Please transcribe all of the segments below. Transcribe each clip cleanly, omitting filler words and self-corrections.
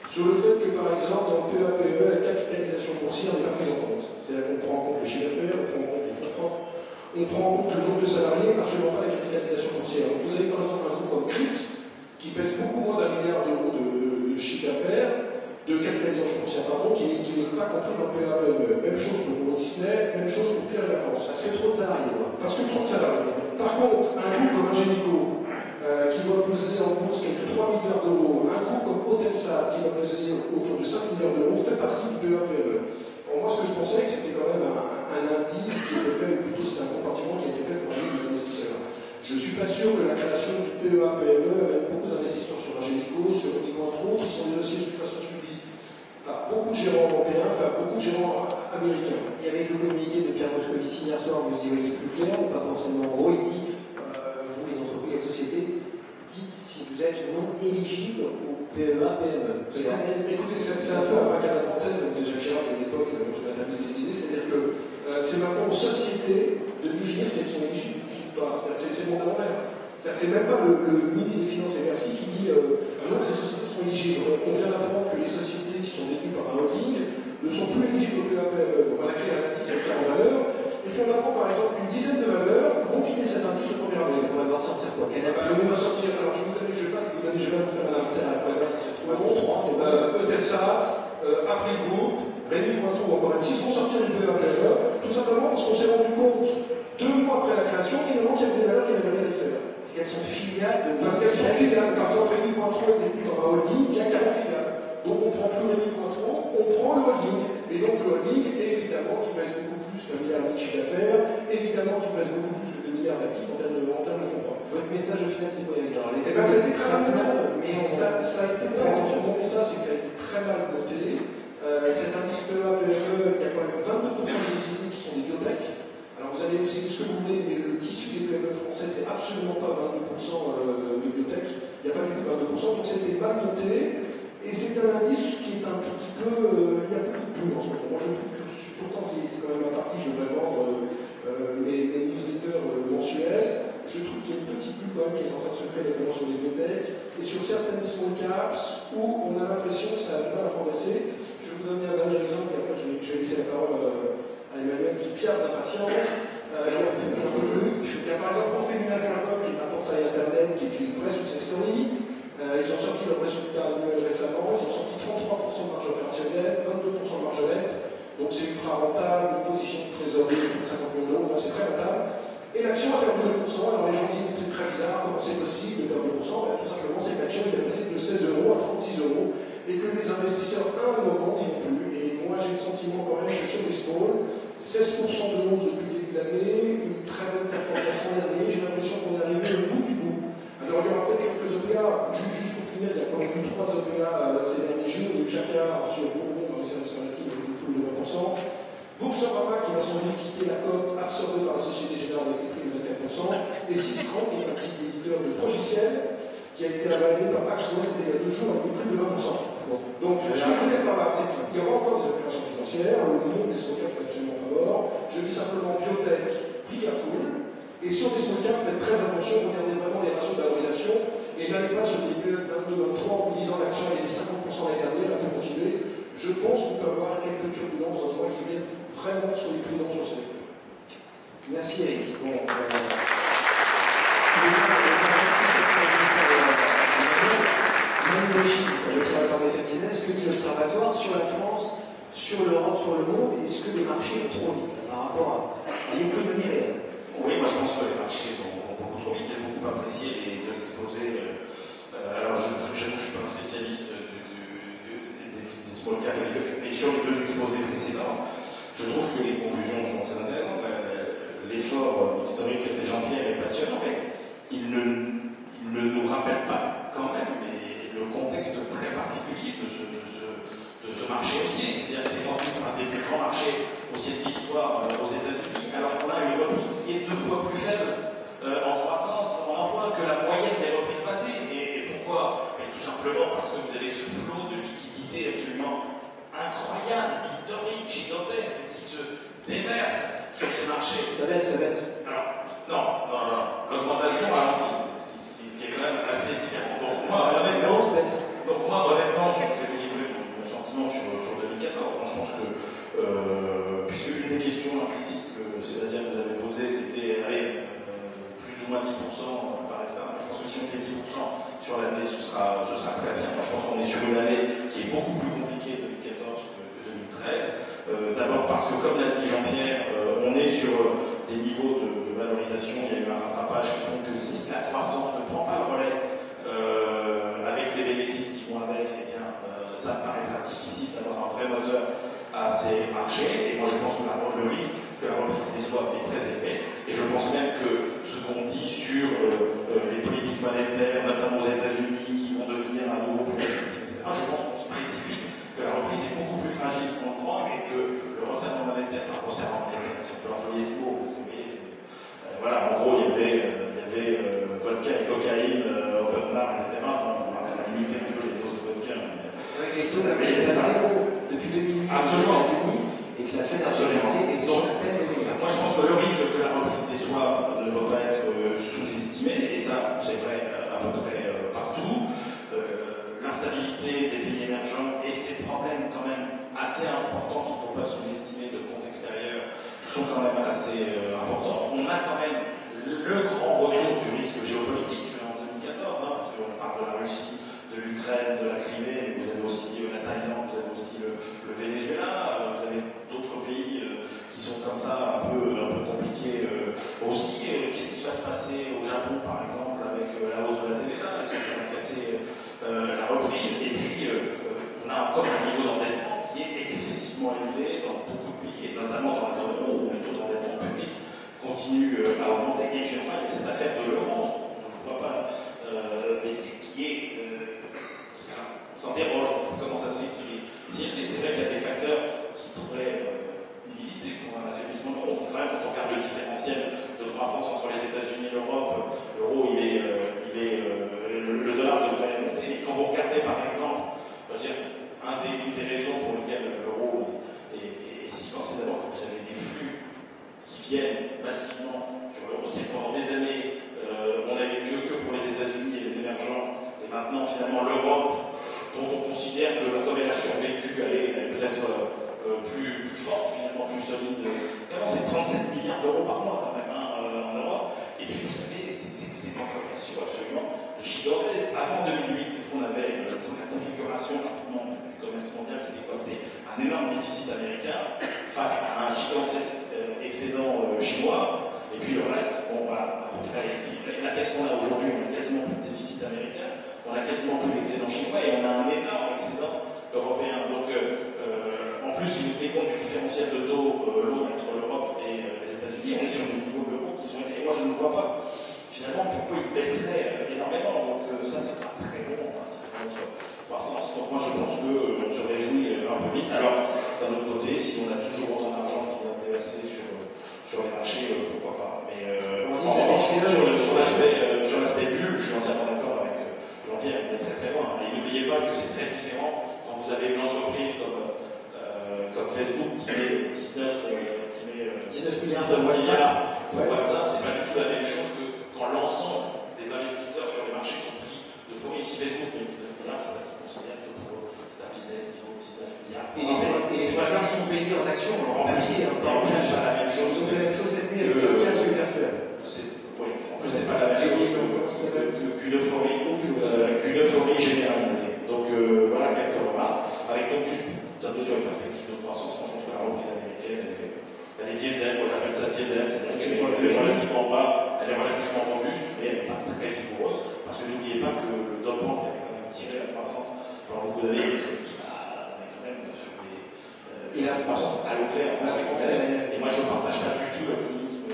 sur le fait que, par exemple, dans le PEA-PME, la capitalisation boursière n'est pas prise en compte. C'est-à-dire qu'on prend en compte le chiffre d'affaires, on prend en compte les fonds propres, on prend en compte le nombre de salariés, mais absolument pas la capitalisation boursière. Donc vous avez par exemple un groupe comme Crypt, qui pèse beaucoup moins d'1 milliard d'euros de chiffre d'affaires, de capitalisation boursière, pardon, qui n'est pas compris dans le PEA-PME. Même chose pour Walt Disney, même chose pour Pierre et Vacances. Parce que trop de salariés. Parce que trop de salariés. Par contre, un groupe comme Ingenico, qui doit peser en bourse quelques 3 milliards d'euros, un groupe comme Hotelsat, qui va peser autour de 5 milliards d'euros, fait partie du PEA-PME. Moi, ce que je pensais, que c'était quand même un indice qui était fait, plutôt c'est un compartiment qui a été fait pour les investisseurs. Je ne suis pas sûr que la création du PEA-PME, avec beaucoup d'investisseurs sur Ingenico, sur Unicointro, qui sont des dossiers de toute façon suivis par beaucoup de gérants européens, par beaucoup de gérants américains. Et avec le communiqué de Pierre Moscovici hier soir, vous y voyez plus clair, ou pas forcément. En gros, il dit, vous les entreprises, les sociétés, dites si vous êtes non éligible au PEA-PME. Écoutez, c'est un peu un bac à la parenthèse, comme disait Jacques Chirac à l'époque, sur la table de l'Élysée, c'est-à-dire que c'est maintenant aux sociétés de définir si elles sont éligibles ou pas. C'est mon grand-père. C'est même pas le ministre des Finances et Bercy qui dit non, ces sociétés sont éligibles. On vient d'apprendre que les sociétés qui sont détenues par un holding ne sont plus éligibles au PEA-PME. Donc on a créé un indice avec 40 valeurs, et puis on apprend par exemple qu'une dizaine de valeurs vont quitter cet indice le 1er avril. On va voir sortir quoi? On va sortir, alors je vais pas vous faire un inventaire à la première, ça c'est trop long. 3, c'est Hotelsat, April Group, Rémi Cointreau ou encore M6 vont sortir du PEA-PME, tout simplement parce qu'on s'est rendu compte, 2 mois après la création, finalement qu'il y avait des valeurs qui n'avaient rien à faire. Parce qu'elles sont filiales de... Parce qu'elles sont filiales. Par exemple, Rémi Cointreau est détenu dans un holding qui a 40 filiales. Donc on prend plus Rémi Cointreau, on prend le holding. Et donc le holding, évidemment, qui pèse beaucoup plus qu'un milliard de chiffre d'affaires, évidemment, qui pèse beaucoup plus que 2 milliards d'actifs en termes de fonds propres. Votre message au final, c'est quoi, Yannick? Alors, c'est très mal, mais ça a été fait. Mon message, c'est que ça a été très mal monté. Cet indice PEA-PME, il y a quand même 22% des sociétés qui sont des biotech. Alors vous allez essayer ce que vous voulez, mais le tissu des PME français, c'est absolument pas 22% de biotech. Il n'y a pas du tout 22%, donc c'était mal monté. Et c'est un indice qui est un petit peu. Il y a beaucoup de bruit en ce moment. Moi je trouve que pourtant c'est quand même un parti, je devrais vendre mes newsletters mensuels. Je trouve qu'il y a une petite bulle quand même qui est en train de se créer, notamment sur les biotech et sur certaines small caps où on a l'impression que ça a du mal à progresser. Je vais vous donner un dernier exemple, et après je vais laisser la parole à Emmanuel qui piaffe d'impatience. Il y a par exemple Orphelinat.com qui est un portail internet qui est une vraie success story. Ils ont sorti leurs résultats annuels récemment, ils ont sorti 33% de marge opérationnelle, 22% de marge nette, donc c'est ultra rentable, une position de trésorerie de 50 millions d'euros, donc c'est très rentable. Et l'action a perdu 2%, alors les gens disent c'est très bizarre, comment c'est possible de perdre 2%, ben, tout simplement c'est que l'action est passée de 16 euros à 36 euros, et que les investisseurs à un moment n'y vont plus. Et moi j'ai le sentiment quand même que sur les small, 16% de hausse depuis le début de l'année, une très bonne performance l'an dernier, j'ai l'impression qu'on est arrivé au bout du bout. Alors il y aura peut-être quelques OPA, juste pour finir, il y a quand même eu 3 OPA ces derniers jours, le Jacquard sur Bourbon dans les services maritimes avec une coût de 20%, Boursorama qui va sans doute quitter la cote absorbée par la Société Générale avec une prix de 24%, et Syscran qui est un petit éditeur de logiciels qui a été avalé par Max West il y a 2 jours avec une prix de 20%. Donc ce que je veux dire par là, c'est qu'il y aura encore des opérations financières, le monde des small caps est absolument pas mort, je dis simplement biotech, prix Carrefour. Et sur les small caps, faites très attention, regardez vraiment les ratios de valorisation et n'allez pas sur des PE 22-23 en vous disant l'action elle est 50% l'année dernière, elle peut continuer. Je pense qu'on peut avoir quelques turbulences dans le mois qui viennent vraiment sur les prudents sur ces secteurs. Merci Eric. Bon, l'Observatoire BFM Business, que dit l'Observatoire sur la France, sur l'Europe, sur le monde? Est-ce que les marchés vont trop vite par rapport à l'économie réelle? Oui, moi je pense que les marchés vont beaucoup trop vite. J'ai beaucoup apprécié les deux exposés. Alors, j'avoue que je ne suis pas un spécialiste des small caps, mais sur les deux exposés précédents, je trouve que les conclusions sont très intéressantes. L'effort historique qu'a fait Jean-Pierre est passionnant, mais il ne nous rappelle pas quand même le contexte très particulier de ce marché haussier. C'est-à-dire que c'est sans doute un des plus grands marchés haussiers de l'histoire aux États-Unis, alors qu'on a une reprise qui est 2 fois plus faible en croissance, en emploi que la moyenne des reprises passées. Et pourquoi? Tout simplement parce que vous avez ce flot de liquidités absolument incroyable, historique, gigantesque, qui se déverse sur ces marchés. Ça baisse. Alors, non. L'augmentation ralentit, ce qui est quand même assez différent. Donc moi, honnêtement, je vais vous livrer parce que, comme l'a dit Jean-Pierre, on est sur des niveaux de valorisation, il y a eu un rattrapage qui font que si la croissance ne prend pas le relais avec les bénéfices qui vont avec, eh bien, ça paraîtra difficile d'avoir un vrai moteur à ces marchés. Et moi, je pense que le risque que la reprise des swaps est très élevé. Et je pense même que ce qu'on dit sur les politiques monétaires, notamment aux États-Unis, qui vont devenir à nouveau plus restrictives, etc., je pense qu'on se précipite, que la reprise est beaucoup plus fragile qu'on le croit et que le resserrement monétaire, si on peut employer ce mot, parce que vous voyez, voilà, en gros, il y avait vodka et cocaïne, open bar, etc. On va limiter un peu les doses de vodka. C'est vrai que les taux sont à zéro depuis 2008 aux États-Unis et que la Fed a relancé et sans la peine de l'État. Moi, je pense que le risque que la reprise des swaps ne doit pas être sous-estimé, et ça, c'est vrai à peu près partout. L'instabilité des pays émergents et ces problèmes quand même assez importants qu'il ne faut pas sous-estimer de comptes extérieurs sont quand même assez importants. On a quand même le grand retour du risque géopolitique en 2014, parce qu'on parle de la Russie, de l'Ukraine, de la Crimée, mais vous avez aussi la Thaïlande, vous avez aussi le Venezuela, vous avez d'autres pays qui sont comme ça un peu compliqués aussi. Qu'est-ce qui va se passer au Japon, par exemple, avec la hausse de la TVA? Est-ce que ça va casser la reprise? Et puis, on a encore un niveau d'endettement qui est excessivement élevé dans beaucoup de pays, et notamment dans la zone euro, où le taux d'endettement public continue à augmenter. Et puis enfin, il y a cette affaire de l'euro, on ne le voit pas, mais on s'interroge comment ça se fait qu'il est. Et c'est vrai qu'il y a des facteurs qui pourraient militer pour un affaiblissement de l'euro. Quand même, quand on regarde le différentiel de croissance entre les États-Unis et l'Europe, l'euro, le dollar devrait monter. Mais quand vous regardez, par exemple, je veux dire, une des raisons pour lesquelles l'euro est si fort, c'est d'abord que vous avez des flux qui viennent massivement sur l'euro. Pendant des années, on avait Dieu que pour les États-Unis et les émergents, et maintenant, finalement, l'Europe, dont on considère que comme elle a survécu, elle est peut-être plus forte, finalement, plus solide. Vraiment, c'est 37 milliards d'euros par mois, quand même, en Europe. Et puis, vous savez, c'est pas commerciaux absolument gigantesque. Avant 2008, qu'est-ce qu'on avait la configuration rapidement du commerce mondial, c'était quoi? C'était un énorme déficit américain face à un gigantesque excédent chinois. Et puis le reste, bon voilà, à peu près. Là, qu'est-ce qu'on a aujourd'hui? On a quasiment plus de déficit américain, on a quasiment plus d'excédent chinois et on a un énorme excédent européen. Donc, en plus, si vous tenez compte du différentiel de taux lourd entre l'Europe et les États-Unis, on est sur des niveaux de l'euro qui sont élevés. Et moi, je ne vois pas finalement pourquoi ils baisseraient énormément. Donc, ça, c'est pas très bon en partie de notre croissance. Donc, moi, je pense qu'on se réjouit un peu vite. Alors, d'un autre côté, si on a toujours autant d'argent qui vient se déverser sur les marchés, pourquoi pas. Mais sur l'aspect bulle, je suis entièrement d'accord avec Jean-Pierre, on est très très loin. Et n'oubliez pas que c'est très différent quand vous avez une entreprise comme Facebook qui met 19 milliards de WhatsApp pour WhatsApp, c'est pas du tout la même chose que quand l'ensemble des investisseurs sur les marchés sont pris de fournir. Si Facebook met 19 milliards, c'est parce qu'ils considèrent que c'est un business qui vaut 19 milliards. Et les valeurs sont payées en actions, en papier, en cash. C'est pas la même chose. Ils ont fait la même chose cette nuit avec le casque virtuel. Oui, en plus, c'est pas la même chose qu'une euphorie généralisée. Donc, voilà quelques remarques. Avec donc juste un peu sur les perspectives de croissance, franchement, sur la reprise américaine, elle est diesel, moi j'appelle ça diesel, c'est-à-dire qu'elle est relativement bas, elle est relativement robuste, mais elle n'est pas très vigoureuse, parce que n'oubliez pas que le dopant qui avait quand même tiré la croissance pendant beaucoup d'années, on est quand même sur des croissance à long terme. Et moi je ne partage pas du tout l'optimisme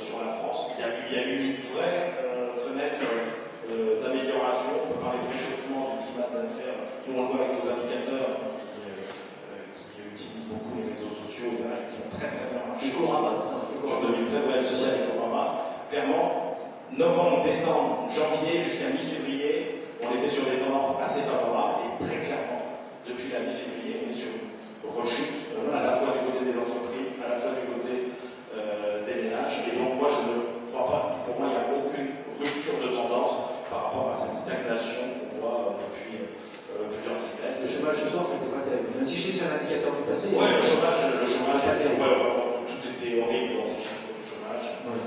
sur la France. Il y a eu une vraie fenêtre d'amélioration. On peut parler de réchauffement du climat d'affaires. Nous, on le voit avec nos indicateurs qui utilisent beaucoup les réseaux sociaux, qui ont très très bien marché. Ecorama, ça. En 2013, ouais, le social Ecorama. Clairement, novembre, décembre, janvier jusqu'à mi-février, on était sur des tendances assez favorables. Et très clairement, depuis la mi-février, on est sur une rechute à la fois du côté des entreprises, à la fois du côté des ménages. Et donc, moi, je ne crois pas. Pour moi, il n'y a aucune rupture de tendance par rapport à cette stagnation qu'on voit depuis plusieurs trimestres. Le chômage ce soir, c'était pas terrible. Même si je sais que c'est un indicateur du passé. Oui, le chômage, tout était horrible dans ces chiffres du chômage. Ouais.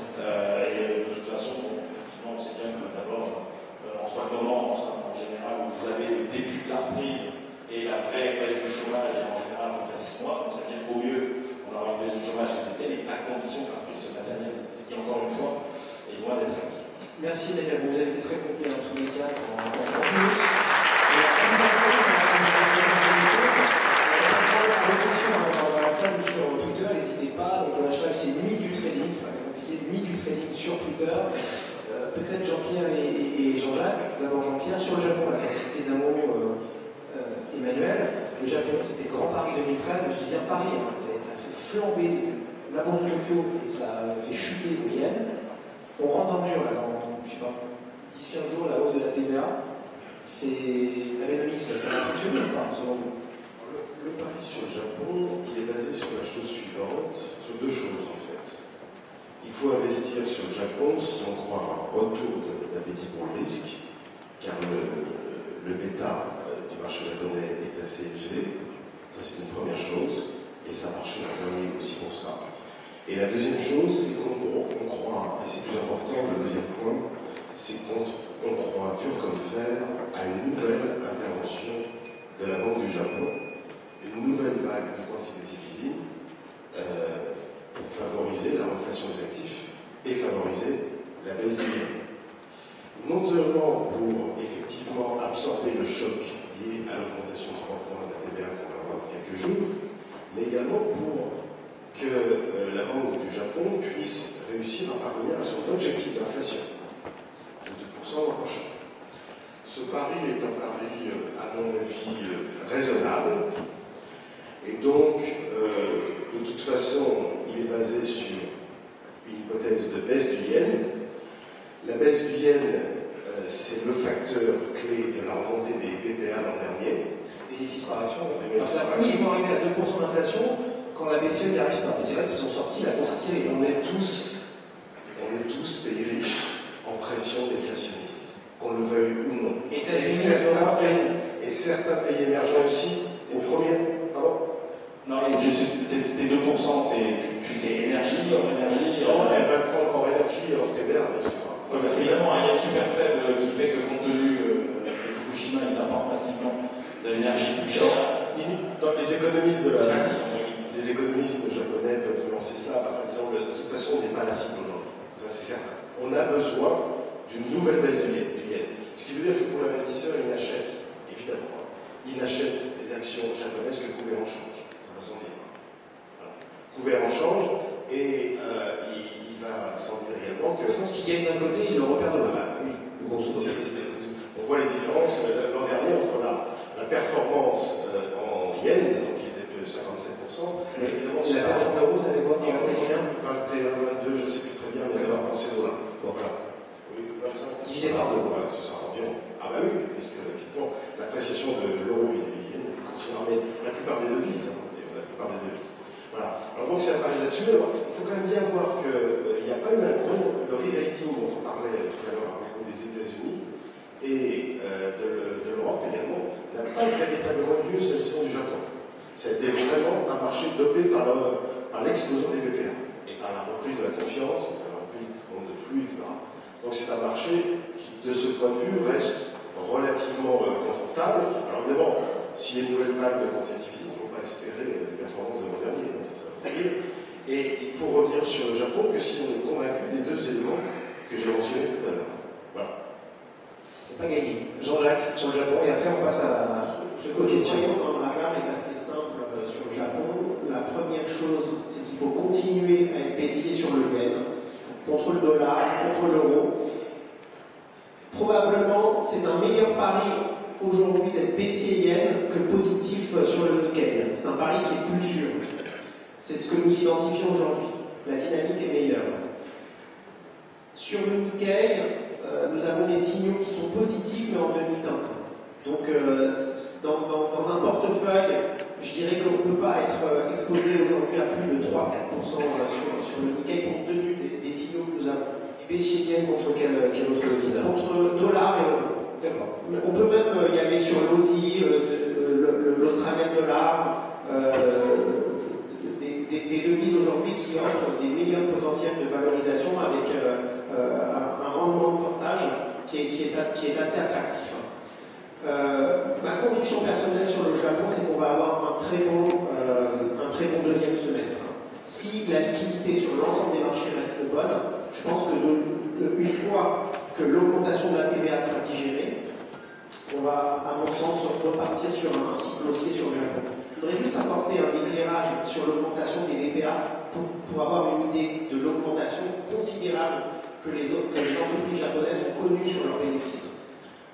Et de toute façon, effectivement, on sait bien que d'abord, en soit le moment, en général, où vous avez le début de la reprise et la vraie baisse du chômage, en général, à peu près 6 mois. Donc, ça veut dire qu'au mieux, chômage cet été, mais à condition qu'on puisse se matérialiser, ce qui, encore une fois, est loin d'être acquis. Merci Daniel, vous avez été très complet dans tous les cas. Sur Twitter, n'hésitez pas, donc le hashtag c'est Nuit du Trading, c'est pas compliqué, Nuit du Trading sur Twitter. Peut-être Jean-Pierre et Jean-Jacques, d'abord Jean-Pierre, sur le Japon, la cité d'un mot, Emmanuel, le Japon c'était Grand Paris 2013, je dis bien Paris, hein, ça fait flamber la bourse de Tokyo et ça fait chuter le yen. On rentre dans le dur là, dans, je sais pas, 10-15 jours, la hausse de la TVA, c'est Abenomics, ça va fonctionner ou pas, selon vous? Le pari sur le Japon, il est basé sur la chose suivante, sur deux choses en fait. Il faut investir sur le Japon si on croit à un retour d'appétit pour le risque, car le bêta du marché japonais est assez élevé. Ça c'est une première chose, et ça a marché l'an dernier aussi pour ça. Et la deuxième chose, c'est qu'on croit, et c'est plus important, le deuxième point, c'est qu'on croit dur comme fer à une nouvelle intervention de la Banque du Japon, une nouvelle vague de quantitative easing pour favoriser la reflation des actifs et favoriser la baisse du yen. Non seulement pour effectivement absorber le choc lié à l'augmentation de 3 points de la TVA qu'on va avoir dans quelques jours, mais également pour que la Banque du Japon puisse réussir à parvenir à son objectif d'inflation de 2% l'an prochain. Ce pari est un pari, à mon avis, raisonnable. Et donc, de toute façon, il est basé sur une hypothèse de baisse du yen. La baisse du yen, c'est le facteur clé de la remontée des BPA l'an dernier. Bénéfices par action. Ils vont arriver à 2% d'inflation quand la BCE n'y arrive pas. C'est vrai qu'ils sont sortis la contre-tirée. On est tous pays riches en pression déflationniste, qu'on le veuille ou non. Et certains pays émergents aussi, au premier. Pardon? Non, tes 2%, c'est énergie, hors énergie. Non, elle va prendre encore énergie, hors TVA, bien sûr. C'est évidemment un lien super faible qui fait que, compte tenu de Fukushima, ils apportent massivement de l'énergie plus chère. Dans les économistes les économistes japonais peuvent nuancer ça en disant que de toute façon, on n'est pas la cible aujourd'hui. Ça, c'est certain. On a besoin d'une nouvelle baisse du yen. Ce qui veut dire que pour l'investisseur, il achète, évidemment, il achète des actions japonaises que le gouvernement change. Sans dire. Voilà. Couvert en change et il va sans dire également que. Donc s'il gagne d'un côté, il le repère de l'autre. Oui, on voit les différences l'an dernier entre la performance en yen, donc qui était de 57%, et évidemment la performance en euros, ça avait quoi? 21, 22, je ne sais plus très bien, mais alors dans ces eaux-là. Bon, voilà. Oui, divisé par deux. Voilà, c'est ça environ. Ah bah oui, puisque effectivement, l'appréciation de l'euro vis-à-vis du yen est considérée, la plupart des devises. Voilà. Alors donc c'est un pari là-dessus. Il faut quand même bien voir qu'il n'y a pas eu un gros. Le re-rating dont on parlait tout à l'heure à propos des États-Unis et de l'Europe également n'a pas véritablement lieu s'agissant du Japon. C'était vraiment un marché dopé par l'explosion des BPA et par la reprise de la confiance, par la reprise de flux, etc. Donc c'est un marché qui, de ce point de vue, reste relativement confortable. Alors évidemment, s'il y a une nouvelle vague de quantitative easing, il ne faut pas espérer les performances de l'an dernier, c'est ça. Et il faut revenir sur le Japon que si on est convaincu des deux éléments que j'ai mentionnés tout à l'heure. Voilà. C'est pas gagné. Jean-Jacques sur le Japon, et après on passe à ce question. Dans la gamme est assez simple sur le Japon. La première chose, c'est qu'il faut continuer à être baissier sur le yen, contre le dollar, contre l'euro. Probablement, c'est un meilleur pari aujourd'hui d'être baissier yen que positif sur le Nikkei. C'est un pari qui est plus sûr. C'est ce que nous identifions aujourd'hui. La dynamique est meilleure. Sur le Nikkei, nous avons des signaux qui sont positifs mais en demi-teinte. Donc, dans un portefeuille, je dirais qu'on ne peut pas être exposé aujourd'hui à plus de 3-4% sur le Nikkei compte tenu des signaux que nous avons. Baissier yen contre quel autre devise? Contre dollar et euro. D'accord. On peut même y aller sur l'Aussie, l'Australien dollar, des devises aujourd'hui qui offrent des meilleurs potentiels de valorisation avec un rendement de portage qui est assez attractif. Ma conviction personnelle sur le Japon, c'est qu'on va avoir un très bon deuxième semestre. Si la liquidité sur l'ensemble des marchés reste bonne, je pense que une fois que l'augmentation de la TVA sera digérée, on va, à mon sens, repartir sur un cycle haussier sur le Japon. Je voudrais juste apporter un éclairage sur l'augmentation des VPA pour avoir une idée de l'augmentation considérable que les entreprises japonaises ont connue sur leurs bénéfices.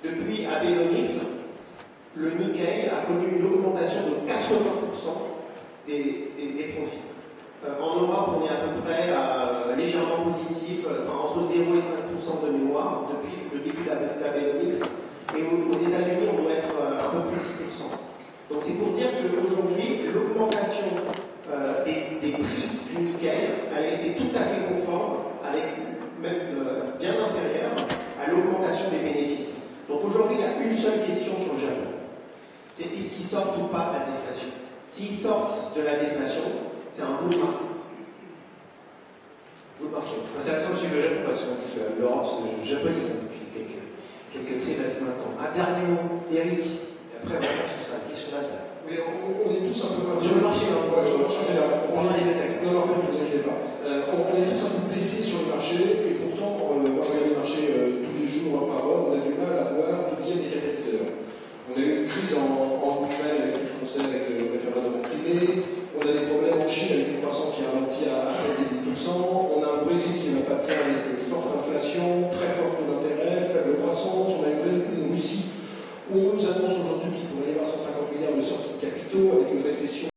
Depuis Abenomics, le Nikkei a connu une augmentation de 80% des profits. En Europe, on est à peu près légèrement positif, entre 0 et 5% de mémoire depuis le début d'Abenomics. Et aux États-Unis, on doit être un peu plus de 10%. Donc c'est pour dire qu'aujourd'hui, l'augmentation des prix du Nikkei, elle a été tout à fait conforme, avec même bien inférieure à l'augmentation des bénéfices. Donc aujourd'hui, il y a une seule question sur le Japon. C'est est-ce qu'ils sortent ou pas de la déflation? S'ils sortent de la déflation, c'est un bull market. Bull market. Intéressant de suivre le Japon parce qu'on dit que l'Europe se japonise depuis quelques trimestres maintenant. Un dernier mot, Eric, et après maintenant ce sera la question de la salle. Oui, on est tous un peu Sur le marché, hein, ouais, sur le marché général. On a les détails. Non, ne vous inquiétez pas. On est tous un peu baissés sur le marché, et pourtant, moi je regarde le marché tous les jours par heure, on a du mal à voir d'où viennent les catalyseurs. On a eu une crise en Ukraine avec tout ce qu'on sait, avec le référendum en Crimée. On a des problèmes en Chine avec une croissance qui ralentit à 7,5%. On a un Brésil qui ne va pas bien avec une forte inflation, très forte taux d'intérêt, faible croissance. On a une Russie où on nous annonce aujourd'hui qu'il pourrait y avoir 150 milliards de sorties de capitaux avec une récession